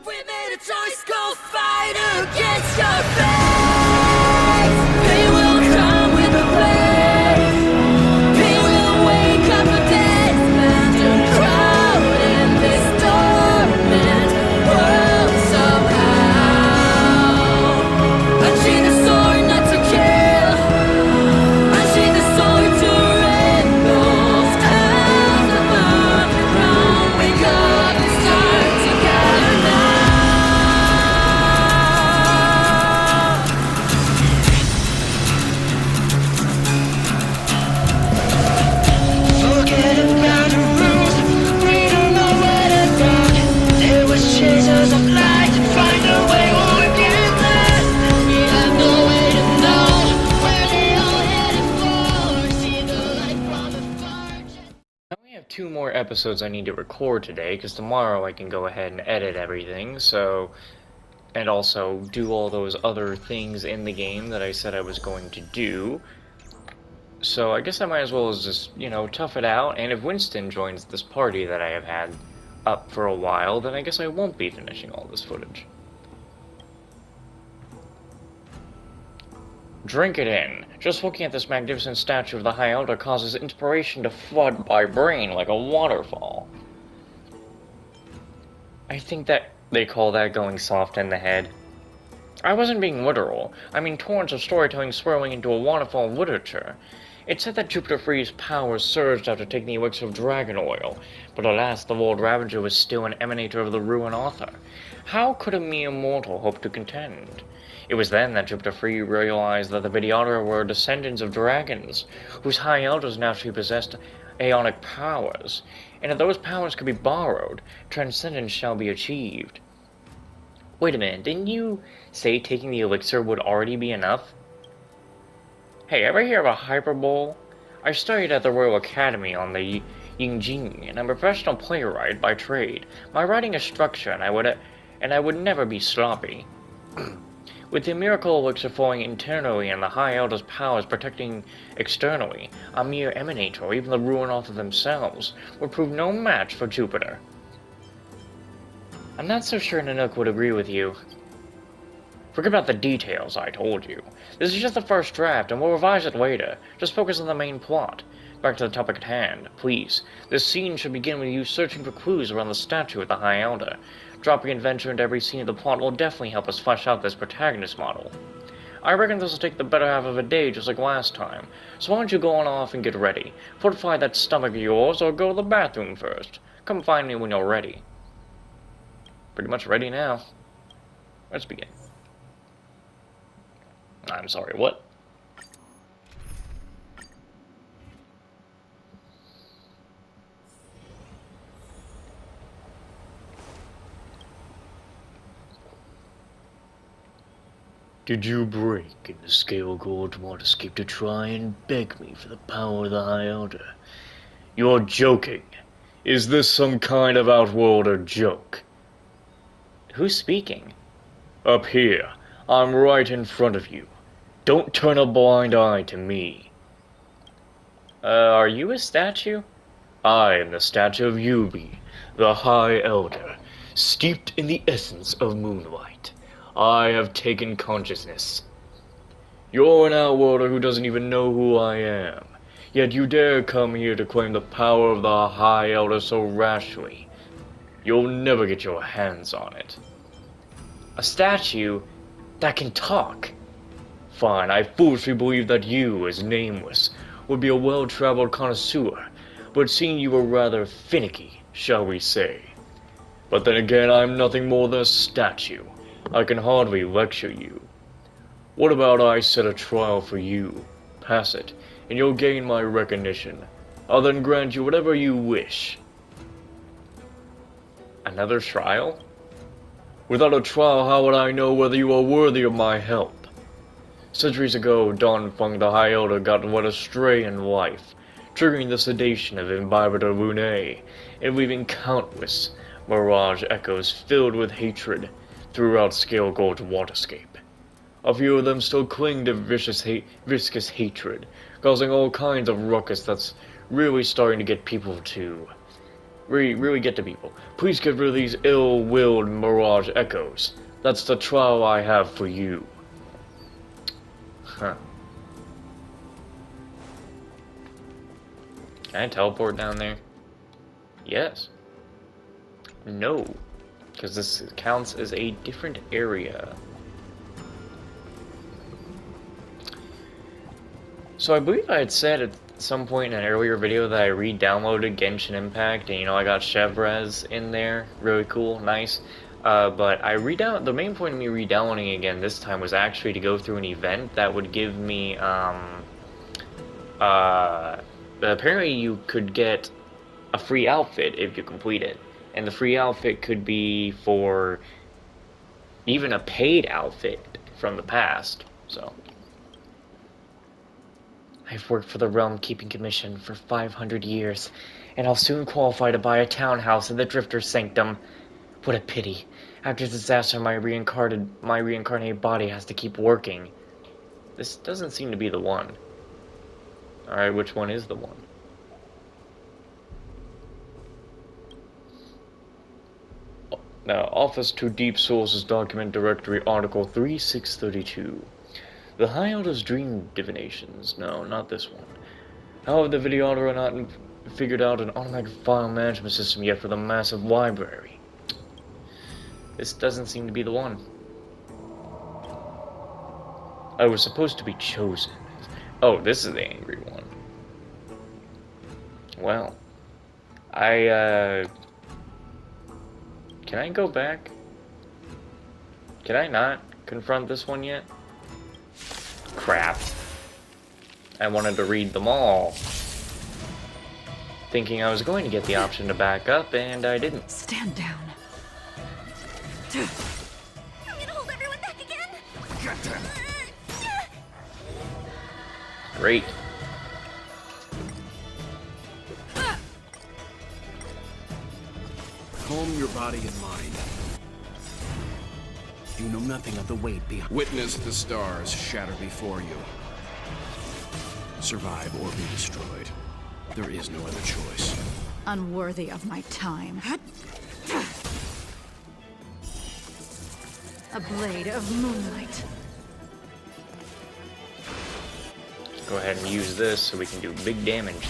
We made a choice, go fight against your fate. They will come with a blade. They will wake up a dead man and crowd in this torment world somehow. Unsheathe the sword not to kill. Unsheathe the sword to rend those hands that burn wrong. We got this time together now. Forget about the rules, we don't know where to go. There was chasers of light, find a way or we get lost. We have no way to know where they all headed for. See the light from afar. I only have 2 more episodes I need to record today, because tomorrow I can go ahead and edit everything, and also do all those other things in the game that I said I was going to do. So I guess I might as well just, tough it out, and if Winston joins this party that I have had up for a while, then I guess I won't be finishing all this footage. Drink it in. Just looking at this magnificent statue of the High Elder causes inspiration to flood my brain like a waterfall. I think that they call that going soft in the head. I wasn't being literal. I mean torrents of storytelling swirling into a waterfall of literature. It said that Jupiter Free's powers surged after taking the elixir of dragon oil, but alas, the Lord Ravager was still an emanator of the ruin author. How could a mere mortal hope to contend? It was then that Jupiter Free realized that the Vidyadhara were descendants of dragons, whose high elders naturally possessed aeonic powers, and if those powers could be borrowed, transcendence shall be achieved. Wait a minute, didn't you say taking the elixir would already be enough? Hey, ever hear of a hyperbole? I studied at the Royal Academy on the Yingjing, and I'm a professional playwright by trade. My writing is structure, and I would never be sloppy. With the miracle elixir flowing internally and the High Elder's powers protecting externally, a mere emanator, or even the ruin author themselves, would prove no match for Jupiter. I'm not so sure Nanook would agree with you. Forget about the details, I told you. This is just the first draft, and we'll revise it later. Just focus on the main plot. Back to the topic at hand, please. This scene should begin with you searching for clues around the statue of the High Elder. Dropping adventure into every scene of the plot will definitely help us flesh out this protagonist model. I reckon this will take the better half of a day just like last time, so why don't you go on off and get ready. Fortify that stomach of yours, or go to the bathroom first. Come find me when you're ready. Pretty much ready now. Let's begin. I'm sorry, what? Did you break into Scale Gorge Water Escape to try and beg me for the power of the High Elder? You're joking. Is this some kind of outworlder joke? Who's speaking? Up here. I'm right in front of you. Don't turn a blind eye to me. Are you a statue? I am the statue of Yubi, the High Elder, steeped in the essence of moonlight. I have taken consciousness. You're an outworlder who doesn't even know who I am, yet you dare come here to claim the power of the High Elder so rashly. You'll never get your hands on it. A statue that can talk? Fine, I foolishly believed that you, as Nameless, would be a well-traveled connoisseur, but seeing you were rather finicky, shall we say. But then again, I'm nothing more than a statue. I can hardly lecture you. What about I set a trial for you? Pass it, and you'll gain my recognition. I'll then grant you whatever you wish. Another trial? Without a trial, how would I know whether you are worthy of my help? Centuries ago, Don Feng the High Elder got led astray in life, triggering the sedation of Imbibitor Lune, and leaving countless mirage echoes filled with hatred throughout Scale Gorge Waterscape. A few of them still cling to viscous hatred, causing all kinds of ruckus that's really starting to get people to really get to people. Please get rid of these ill-willed mirage echoes. That's the trial I have for you. Huh. Can I teleport down there? Yes. No. Because this counts as a different area. So I believe I had said at some point in an earlier video that I re-downloaded Genshin Impact, and I got Chevres in there. Really cool, nice. But the main point of me re-downloading again this time was actually to go through an event that would give me, apparently you could get a free outfit if you complete it. And the free outfit could be for even a paid outfit from the past, so. I've worked for the Realm Keeping Commission for 500 years, and I'll soon qualify to buy a townhouse in the Drifter's Sanctum. What a pity. After the disaster, my reincarnated body has to keep working. This doesn't seem to be the one. Alright, which one is the one? Office to Deep Sources Document Directory Article 3632. The High Elder's Dream Divinations. No, not this one. However, the video audio not figured out an automatic file management system yet for the massive library. This doesn't seem to be the one. I was supposed to be chosen. Oh, this is the angry one. Well, can I go back? Can I not confront this one yet? Crap. I wanted to read them all. Thinking I was going to get the option to back up, and I didn't. Stand down. I'm gonna hold everyone back again. Get them. Great. Calm your body and mind. You know nothing of the weight behind. Witness the stars shatter before you. Survive or be destroyed. There is no other choice. Unworthy of my time. A blade of moonlight. Go ahead and use this so we can do big damage.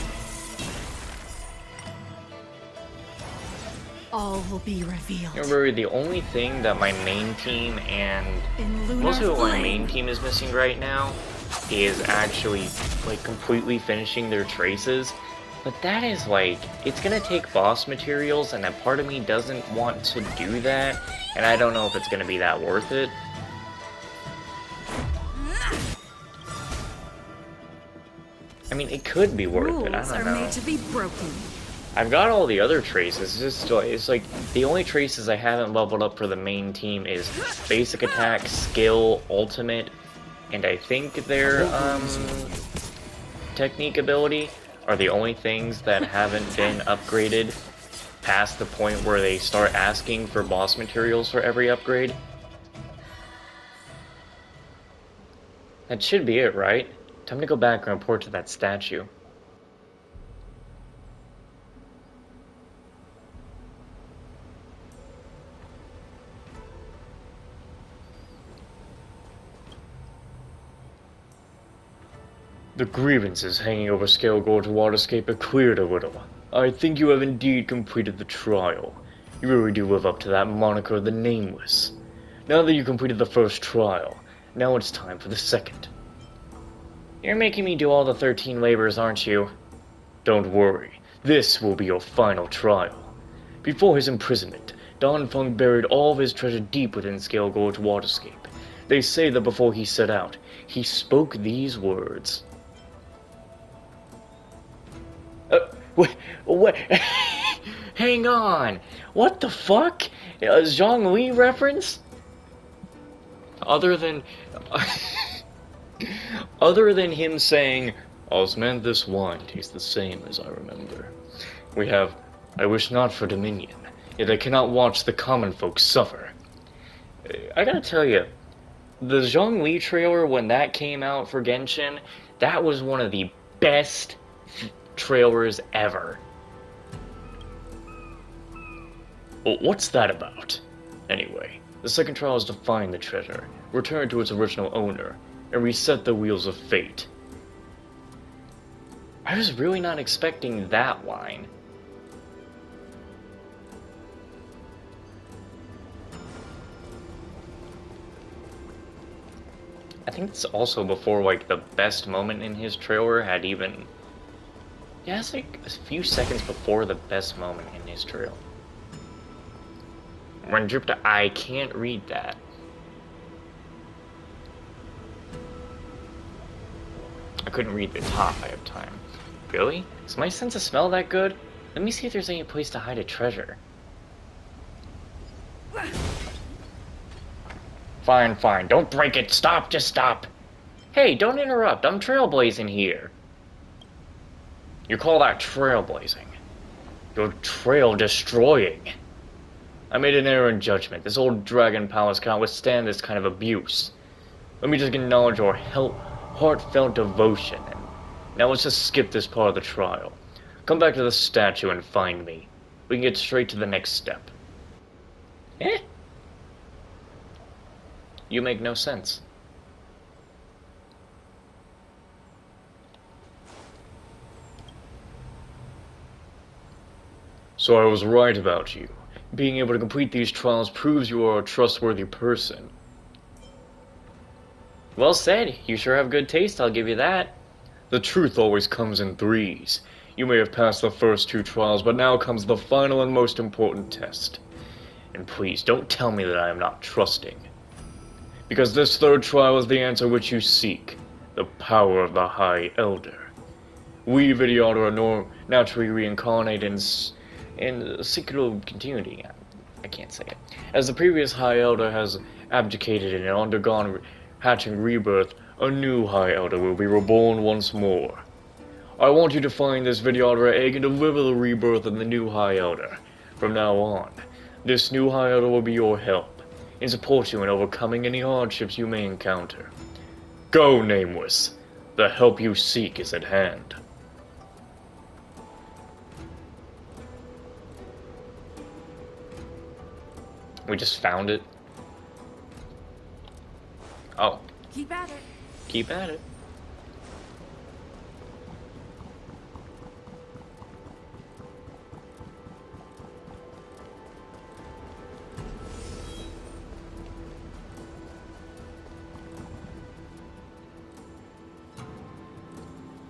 All will be revealed. Remember, the only thing that my main team and In lunar mostly what my flame. main team is missing right now is actually like completely finishing their traces. But that is like, it's gonna take boss materials, and a part of me doesn't want to do that, and I don't know if it's gonna be that worth it. I mean, it could be worth it, I Rules don't are know. made to be broken. I've got all the other traces, it's like, the only traces I haven't leveled up for the main team is basic attack, skill, ultimate, and I think their, technique ability are the only things that haven't been upgraded past the point where they start asking for boss materials for every upgrade. That should be it, right? Time to go back and report to that statue. The grievances hanging over Scale Gorge Waterscape are cleared a little. I think you have indeed completed the trial. You really do live up to that moniker, the Nameless. Now that you completed the first trial, now it's time for the second. You're making me do all the 13 labors, aren't you? Don't worry, this will be your final trial. Before his imprisonment, Don Fung buried all of his treasure deep within Scale Gorge Waterscape. They say that before he set out, he spoke these words. What? Hang on. What the fuck? A Zhang Li reference? Other than him saying, Osmanthus wine tastes the same as I remember. We have, I wish not for dominion, yet I cannot watch the common folk suffer. I gotta tell you, the Zhang Li trailer, when that came out for Genshin, that was one of the best trailers ever. Well, what's that about? Anyway, the second trial is to find the treasure, return it to its original owner, and reset the wheels of fate. I was really not expecting that line. I think it's also before, like, the best moment in his trailer had even... Yeah, it's like a few seconds before the best moment in his trailer. When Jupiter... I can't read that. I couldn't read the top ahead of time. Really? Is my sense of smell that good? Let me see if there's any place to hide a treasure. Fine, fine. Don't break it. Stop. Just stop. Hey, don't interrupt. I'm trailblazing here. You call that trailblazing? You're trail destroying. I made an error in judgment. This old dragon palace cannot withstand this kind of abuse. Let me just acknowledge your heartfelt devotion. And now let's just skip this part of the trial. Come back to the statue and find me. We can get straight to the next step. Eh? You make no sense. So I was right about you. Being able to complete these trials proves you are a trustworthy person. Well said. You sure have good taste, I'll give you that. The truth always comes in threes. You may have passed the first two trials, but now comes the final and most important test. And please, don't tell me that I am not trusting. Because this third trial is the answer which you seek. The power of the High Elder. We, Vidyadhara, are naturally reincarnate in secular continuity. I can't say it. As the previous High Elder has abdicated and undergone hatching rebirth, a new High Elder will be reborn once more. I want you to find this Vidyadhara egg and deliver the rebirth of the new High Elder. From now on, this new High Elder will be your help, and support you in overcoming any hardships you may encounter. Go, Nameless. The help you seek is at hand. We just found it. Oh. Keep at it. Keep at it.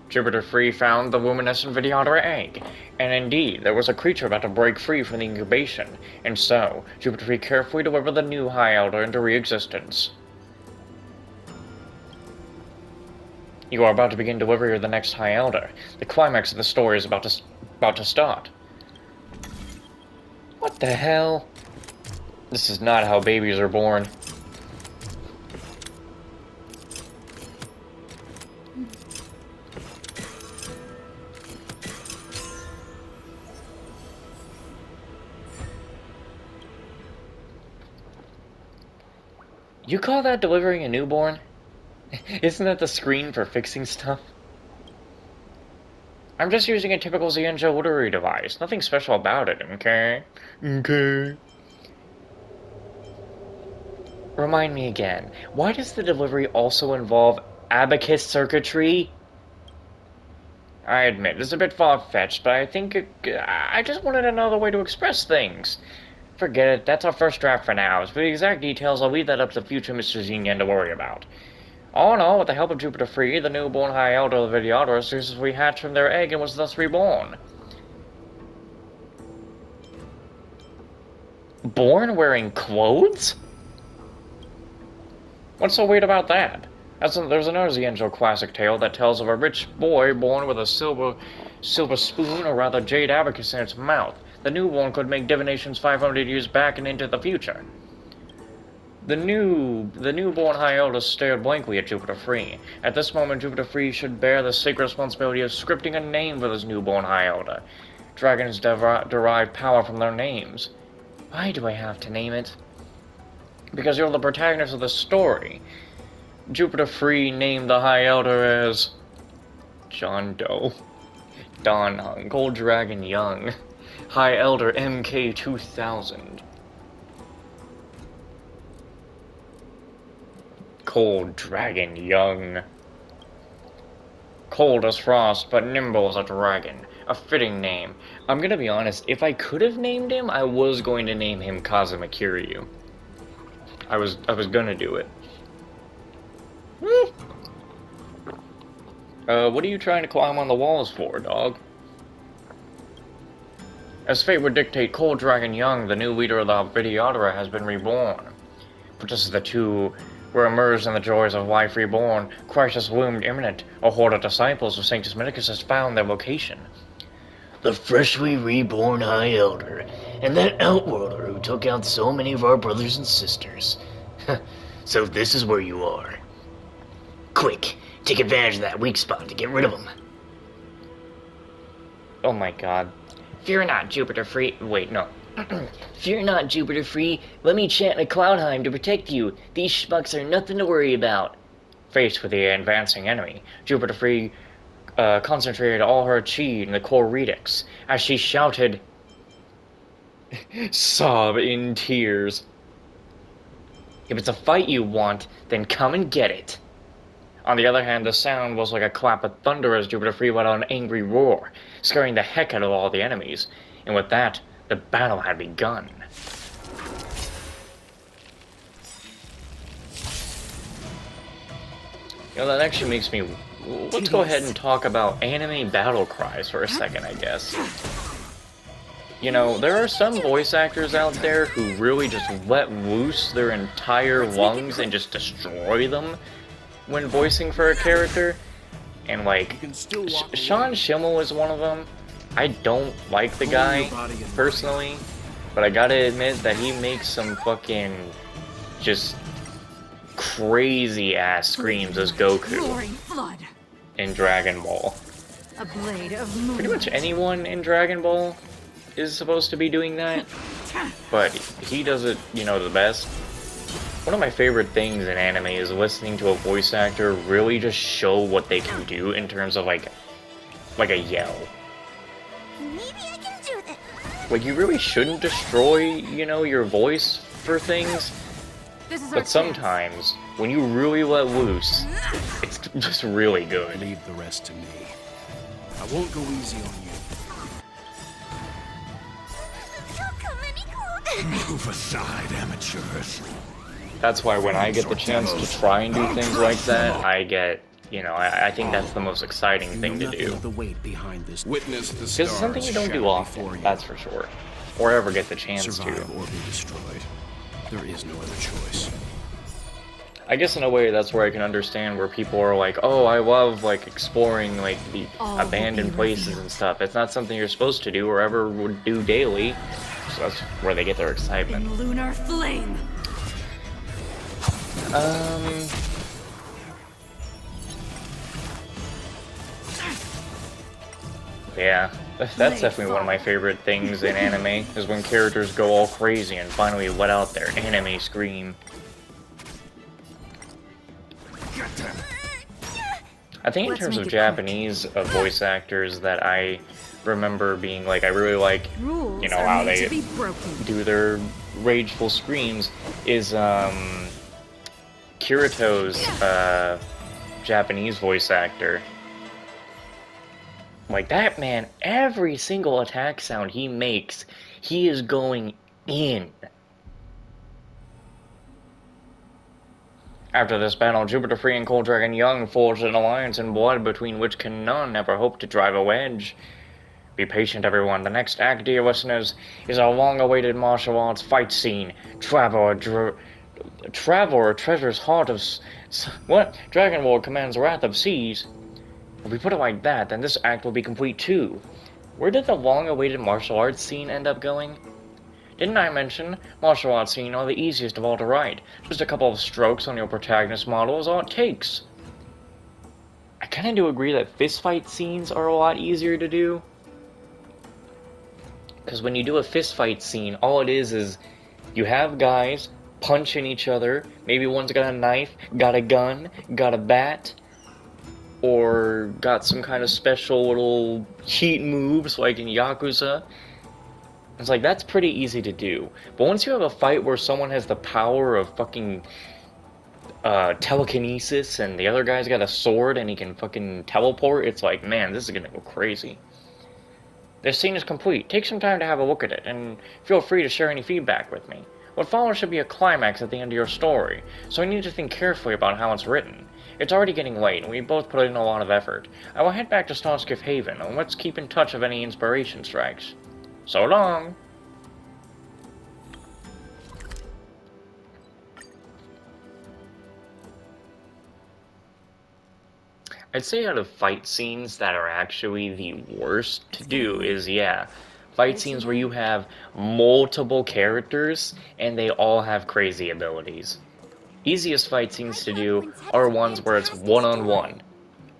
Jupiter Free found the luminescent Vidyadhara egg, and indeed, there was a creature about to break free from the incubation, and so, Jupiter Free carefully delivered the new High Elder into re-existence. You are about to begin delivery of the next High Elder. The climax of the story is about to start. What the hell? This is not how babies are born. You call that delivering a newborn? Isn't that the screen for fixing stuff? I'm just using a typical Zenjo literary device. Nothing special about it, okay? Okay. Remind me again, why does the delivery also involve abacus circuitry? I admit, it's a bit far-fetched, but I think I just wanted another way to express things. Forget it, that's our first draft for now. As for the exact details, I'll leave that up to the future Mr. Zenyan to worry about. All in all, with the help of Jupiter Free, the newborn High Elder of the Vidyadhara successfully hatched from their egg and was thus reborn. Born wearing clothes? What's so weird about that? There's another Zenjo classic tale that tells of a rich boy born with a silver spoon, or rather jade abacus in its mouth. The newborn could make divinations 500 years back and into the future. The newborn High Elder stared blankly at Jupiter Free. At this moment, Jupiter Free should bear the sacred responsibility of scripting a name for this newborn High Elder. Dragons derive power from their names. Why do I have to name it? Because you're the protagonist of the story. Jupiter Free named the High Elder as John Doe. Dawn Hung, Gold Dragon Young. High Elder MK2000. Cold Dragon Young. Cold as frost, but nimble as a dragon. A fitting name. I'm gonna be honest, if I could have named him, I was going to name him Kazuma Kiryu. I was gonna do it. What are you trying to climb on the walls for, dog? As fate would dictate, Cold Dragon Young, the new leader of the Videodora, has been reborn. But just as the two were immersed in the joys of life reborn, crisis loomed imminent. A horde of disciples of Sanctus Medicus has found their location. The freshly reborn High Elder, and that Outworlder who took out so many of our brothers and sisters. So this is where you are. Quick, take advantage of that weak spot to get rid of them. Oh my god. Fear not, Jupiter Free. Wait, no. Fear not, Jupiter Free. Let me chant a Cloudheim to protect you. These schmucks are nothing to worry about. Faced with the advancing enemy, Jupiter Free concentrated all her chi in the core redux as she shouted, sob in tears. If it's a fight you want, then come and get it. On the other hand, the sound was like a clap of thunder as Jupiter Free let out an angry roar, scaring the heck out of all the enemies. And with that, the battle had begun. You know, that actually makes me... Let's go ahead and talk about anime battle cries for a second, I guess. You know, there are some voice actors out there who really just let loose their entire lungs and just destroy them when voicing for a character. And like, Sean Schimmel is one of them. I don't like the guy, personally, but I gotta admit that he makes some fucking just crazy ass screams as Goku in Dragon Ball. A blade of Pretty much anyone in Dragon Ball is supposed to be doing that, but he does it, you know, the best. One of my favorite things in anime is listening to a voice actor really just show what they can do in terms of like a yell. Maybe I can do this. Like, you really shouldn't destroy, you know, your voice for things, but sometimes when you really let loose, it's just really good. Leave the rest to me. I won't go easy on you. Move aside, amateurs. That's why when I get the chance to try and do things like that, I get, you know, I think that's the most exciting thing to do. Witness the Because it's something you don't do often, that's for sure. Or ever get the chance to. Survive or be destroyed. There is no other choice. I guess in a way that's where I can understand where people are like, oh, I love like exploring like the abandoned places and stuff. It's not something you're supposed to do or ever would do daily. So that's where they get their excitement. In lunar flame. Yeah, that's definitely one of my favorite things in anime, is when characters go all crazy and finally let out their anime scream. I think in terms of Japanese voice actors that I remember being like, I really like, you know, how they do their rageful screams, is Kirito's Japanese voice actor. Like, that man, every single attack sound he makes, he is going in. After this battle, Jupiter Free and Cold Dragon Young forged an alliance in blood between which can none ever hope to drive a wedge. Be patient, everyone. The next act, dear listeners, is our long-awaited martial arts fight scene. Traveler treasures heart of... What? Dragon Lord commands wrath of seas. If we put it like that, then this act will be complete too. Where did the long-awaited martial arts scene end up going? Didn't I mention, martial arts scene are the easiest of all to write. Just a couple of strokes on your protagonist model is all it takes. I kinda do agree that fistfight scenes are a lot easier to do. Because when you do a fistfight scene, all it is you have guys punching each other. Maybe one's got a knife, got a gun, got a bat, or got some kind of special little cheat moves like in Yakuza. It's like, that's pretty easy to do. But once you have a fight where someone has the power of fucking telekinesis and the other guy's got a sword and he can fucking teleport, it's like, man, this is gonna go crazy. This scene is complete. Take some time to have a look at it, and feel free to share any feedback with me. What follows should be a climax at the end of your story, so I need to think carefully about how it's written. It's already getting late, and we both put in a lot of effort. I will head back to Starskiff Haven, and let's keep in touch if any inspiration strikes. So long! I'd say out of fight scenes that are actually the worst to do is, yeah, fight scenes where you have multiple characters and they all have crazy abilities. Easiest fight scenes to do are ones where it's one-on-one.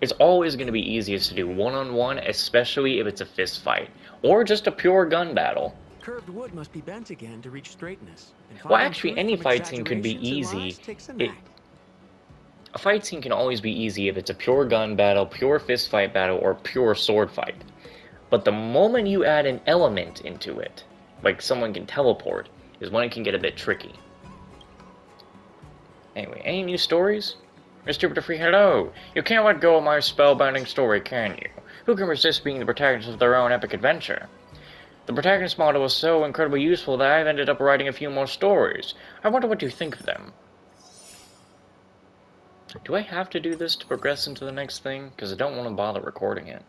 It's always going to be easiest to do one-on-one, especially if it's a fist fight, or just a pure gun battle. Curved wood must be bent again to reach straightness. Well, actually, any fight scene could be easy. A fight scene can always be easy if it's a pure gun battle, pure fist fight battle, or pure sword fight. But the moment you add an element into it, like someone can teleport, is when it can get a bit tricky. Anyway, any new stories? Mr. Jupiter Free, hello! You can't let go of my spellbinding story, can you? Who can resist being the protagonist of their own epic adventure? The protagonist model was so incredibly useful that I've ended up writing a few more stories. I wonder what you think of them. Do I have to do this to progress into the next thing? Because I don't want to bother recording it.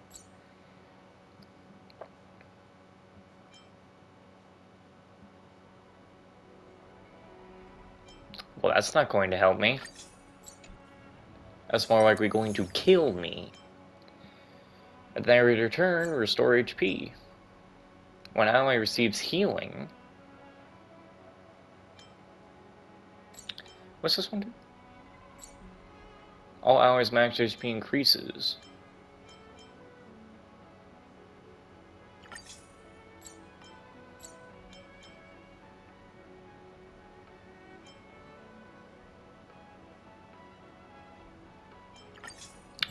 Well, that's not going to help me. That's more likely going to kill me. At the every return, restore HP. When an ally receives healing... What's this one do? All allies' max HP increases.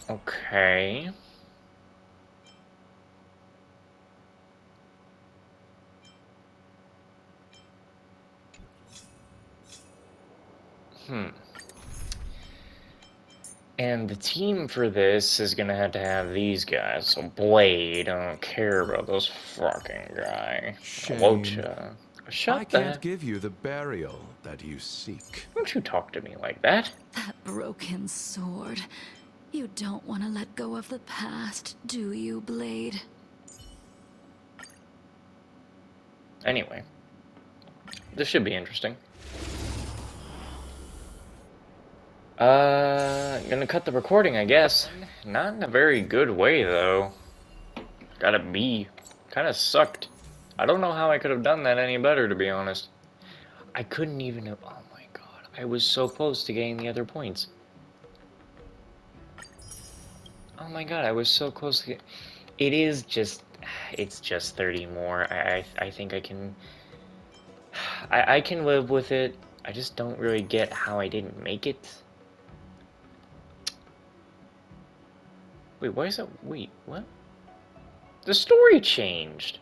Okay. And the team for this is gonna have to have these guys. So Blade, I don't care about those fucking guy. Shame. Wocha. Shut I can't that. give you the burial that you seek. Don't you talk to me like that. That broken sword. You don't want to let go of the past, do you, Blade? Anyway. This should be interesting. Gonna cut the recording, I guess. Not in a very good way, though. Got a B. Kinda sucked. I don't know how I could have done that any better, to be honest. I couldn't even have... Oh my god. I was so close to getting the other points. Oh my god, I was so close to get... It is just... It's just 30 more. I think I can... I can live with it. I just don't really get how I didn't make it. Wait, why is that? Wait, what? The story changed!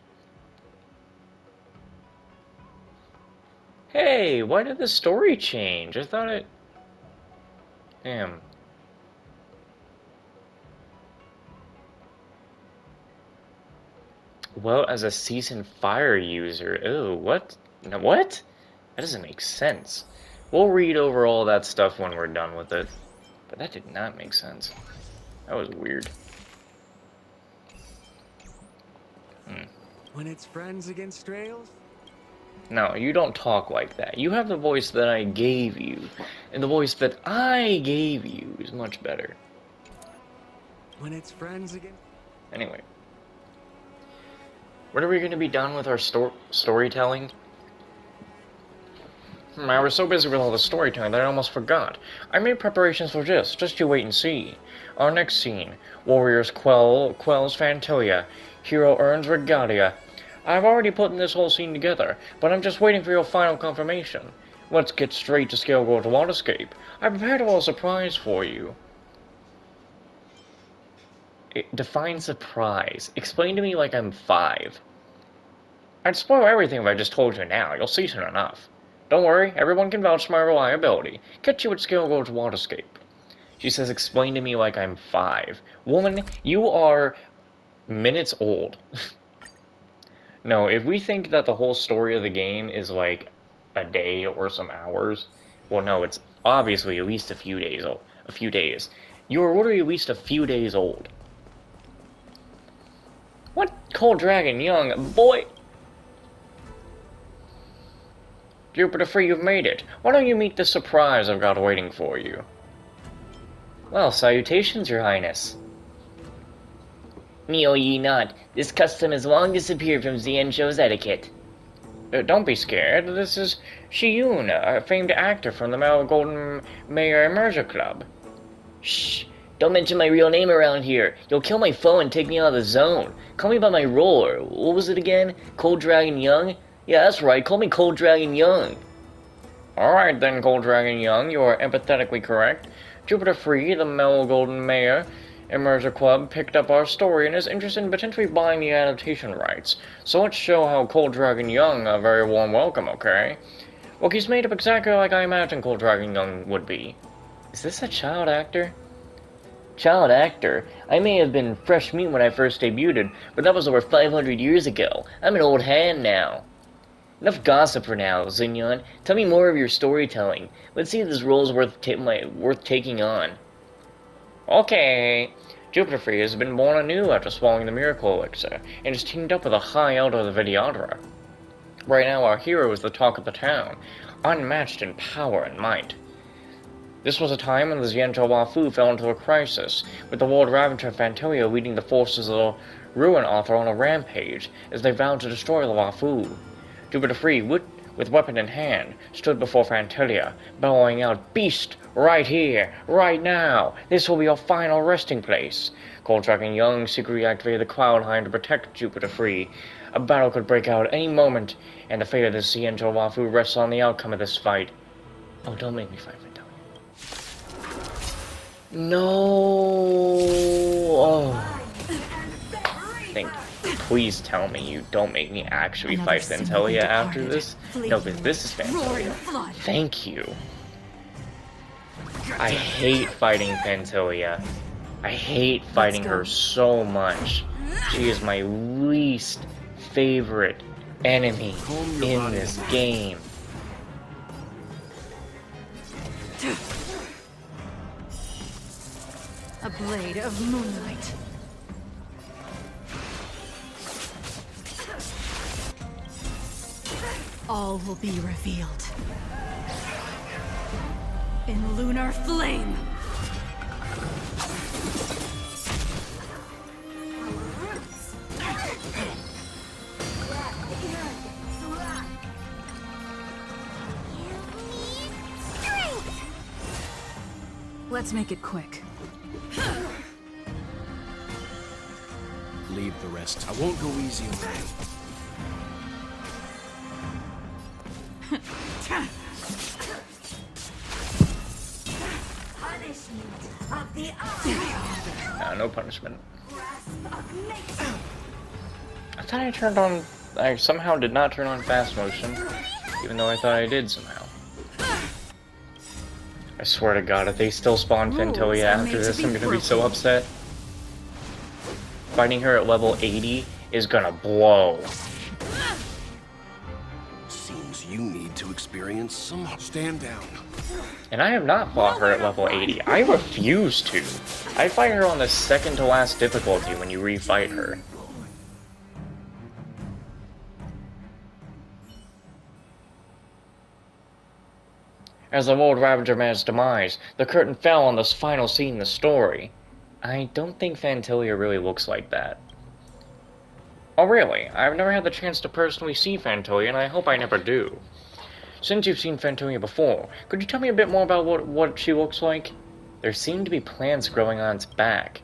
Hey, why did the story change? I thought it... Damn. Well, as a seasoned fire user... Ew, what? No, what? That doesn't make sense. We'll read over all that stuff when we're done with it. But that did not make sense. That was weird. When it's friends against trails? No, you don't talk like that. You have the voice that I gave you. And the voice that I gave you is much better. When it's friends against... Anyway. When are we going to be done with our storytelling? I was so busy with all the storytelling that I almost forgot. I made preparations for this, just you wait and see. Our next scene. Warriors quells Fantilia. Hero earns Regalia. I've already put this whole scene together, but I'm just waiting for your final confirmation. Let's get straight to Scale World Waterscape. I prepared a little surprise for you. Define surprise. Explain to me like I'm 5. I'd spoil everything if I just told you now. You'll see soon enough. Don't worry, everyone can vouch for my reliability. Catch you at Scale Gorge Waterscape. She says, explain to me like I'm 5. Woman, you are minutes old. No, if we think that the whole story of the game is like a day or some hours, well, no, it's obviously at least a few days old. A few days. You are literally at least a few days old. What? Cold Dragon Young, boy! Jupiter Free, you've made it. Why don't you meet the surprise I've got waiting for you? Well, salutations, your highness. Kneel ye not. This custom has long disappeared from Xianzhou's etiquette. Don't be scared. This is Shiyun, a famed actor from the Golden Mayor Immersion Club. Shh. Don't mention my real name around here. You'll kill my phone and take me out of the zone. Call me by my role. What was it again? Cold Dragon Young? Yeah, that's right. Call me Cold Dragon Young. Alright then, Cold Dragon Young. You are empathetically correct. Jupiter Free, the Golden Mayor Immersion Club, picked up our story and is interested in potentially buying the adaptation rights. So let's show how Cold Dragon Young a very warm welcome, okay? Look, he's made up exactly like I imagined Cold Dragon Young would be. Is this a child actor? Child actor? I may have been fresh meat when I first debuted, but that was over 500 years ago. I'm an old hand now. Enough gossip for now, Xinyan. Tell me more of your storytelling. Let's see if this role is worth taking on. Okay. Jupiter Free has been born anew after swallowing the miracle elixir, and has teamed up with a high elder of the Vidyadhara. Right now our hero is the talk of the town, unmatched in power and might. This was a time when the Xianzhou Wafu fell into a crisis, with the World Ravager Fantelia leading the forces of the Ruin Author on a rampage, as they vowed to destroy the Wafu. Jupiter Free, with weapon in hand, stood before Fantelia, bellowing out, "Beast, right here, right now! This will be your final resting place!" Cold Dragon Young secretly activated the Cloud Hind to protect Jupiter Free. A battle could break out any moment, and the fate of the Xianzhou Wafu rests on the outcome of this fight. Oh, don't make me fight Fantelia. No! Oh. Thank you. Please tell me you don't make me actually fight Fantelia after this. No, because this is Fantelia. Thank you. I hate fighting Fantelia. I hate fighting her so much. She is my least favorite enemy in this game. A blade of moonlight. All will be revealed. In lunar flame! Let's make it quick. Leave the rest. I won't go easy on you. No punishment. I thought I turned on... I somehow did not turn on fast motion, even though I thought I did somehow. I swear to God, if they still spawn Fantelia after this, I'm gonna be so upset. Fighting her at level 80 is gonna blow. Seems you need to experience some... Stand down. And I have not fought her at level 80. I refuse to. I fight her on the second to last difficulty when you refight her. As the World Ravager met its demise, the curtain fell on this final scene in the story. I don't think Fantelia really looks like that. Oh really? I've never had the chance to personally see Fantelia, and I hope I never do. Since you've seen Fantelia before, could you tell me a bit more about what she looks like? There seem to be plants growing on its back.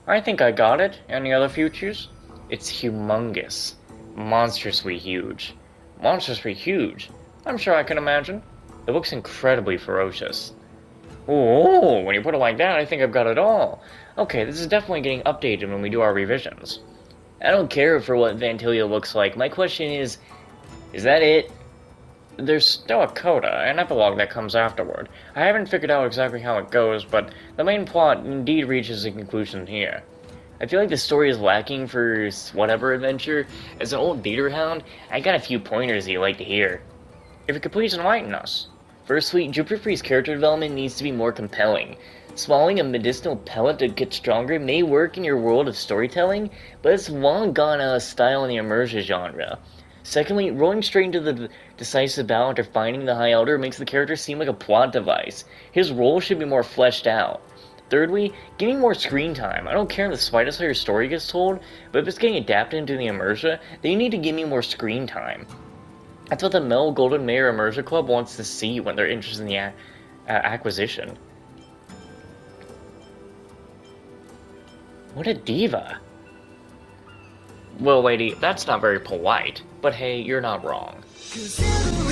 I think I got it. Any other features? It's humongous. Monstrously huge. Monstrously huge? I'm sure I can imagine. It looks incredibly ferocious. Ooh, when you put it like that, I think I've got it all. Okay, this is definitely getting updated when we do our revisions. I don't care for what Vantilia looks like. My question is that it? There's still a coda, an epilogue that comes afterward. I haven't figured out exactly how it goes, but the main plot indeed reaches a conclusion here. I feel like the story is lacking for whatever adventure. As an old theater hound, I got a few pointers that you'd like to hear. If you could please enlighten us. Firstly, Jupiter Free's character development needs to be more compelling. Swallowing a medicinal pellet to get stronger may work in your world of storytelling, but it's long gone out of style in the immersive genre. Secondly, rolling straight into the decisive battle after finding the High Elder makes the character seem like a plot device. His role should be more fleshed out. Thirdly, getting more screen time. I don't care in the slightest how your story gets told, but if it's getting adapted into the immersion, then you need to give me more screen time. That's what the Mel Golden Mayer Immersion Club wants to see when they're interested in the acquisition. What a diva. Well, lady, that's not very polite, but hey, you're not wrong. 'Cause everyone